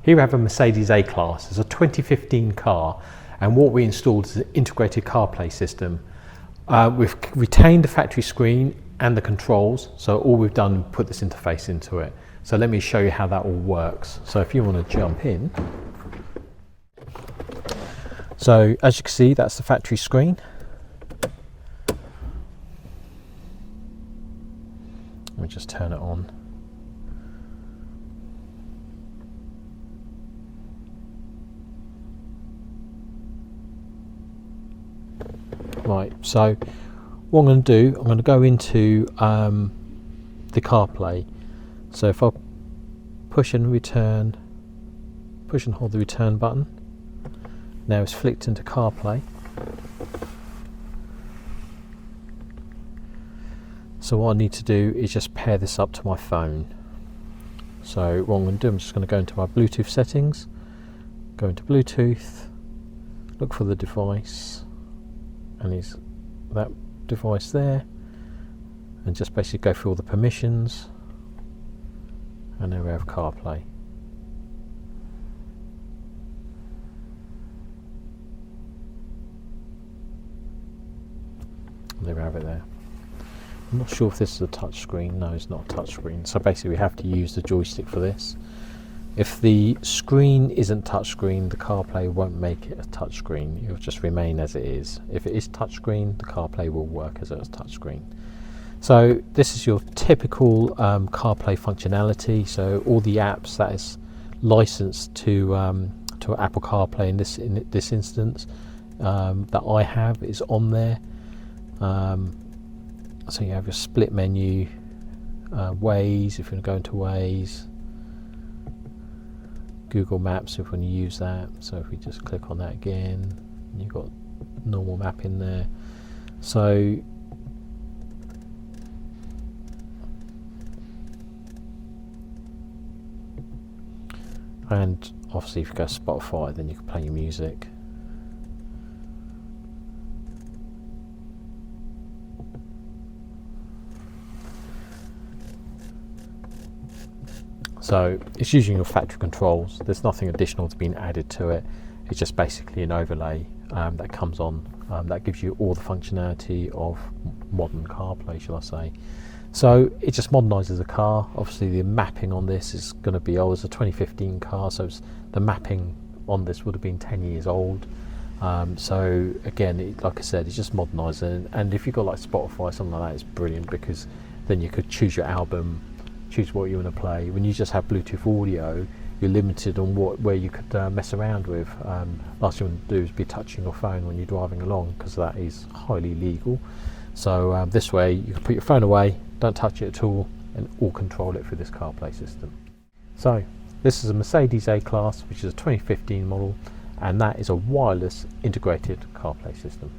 Here we have a Mercedes A-Class. It's a 2015 car, and what we installed is an integrated CarPlay system. We've retained the factory screen and the controls, so all we've done is put this interface into it. So let me show you how that all works. So if you want to jump in. So as you can see, that's the factory screen. Let me just turn it on. Right, so what I'm going to do, I'm going to go into the CarPlay. So if I push and hold the return button, now it's flicked into CarPlay. So what I need to do is just pair this up to my phone. So what I'm going to do, I'm just going to go into my Bluetooth settings, go into Bluetooth, look for the device, and is that device there, and just basically go through all the permissions, and then we have CarPlay. There we have it there. I'm not sure if this is a touch screen. No, it's not a touch screen. So basically we have to use the joystick for this. If the screen isn't touchscreen, the CarPlay won't make it a touchscreen. It will just remain as it is. If it is touchscreen, the CarPlay will work as a touchscreen. So this is your typical CarPlay functionality. So all the apps that is licensed to Apple CarPlay in this instance that I have is on there. So you have your split menu, Waze if you want to go into Waze, Google Maps if you want to use that. So if we just click on that again, you've got normal map in there. So and obviously if you go to Spotify, then you can play your music. So it's using your factory controls. There's nothing additional that's been added to it. It's just basically an overlay that comes on that gives you all the functionality of modern CarPlay, shall I say. So it just modernises the car. Obviously the mapping on this is going to be old. It's a 2015 car, so the mapping on this would have been 10 years old. So again, like I said, it's just modernising. And if you've got like Spotify, something like that, it's brilliant, because then you could choose your album, choose what you want to play. When you just have Bluetooth audio, you're limited on where you could mess around with. Last thing you want to do is be touching your phone when you're driving along, because that is highly illegal. So this way you can put your phone away, don't touch it at all, and all control it through this CarPlay system. So this is a Mercedes A-Class, which is a 2015 model, and that is a wireless integrated CarPlay system.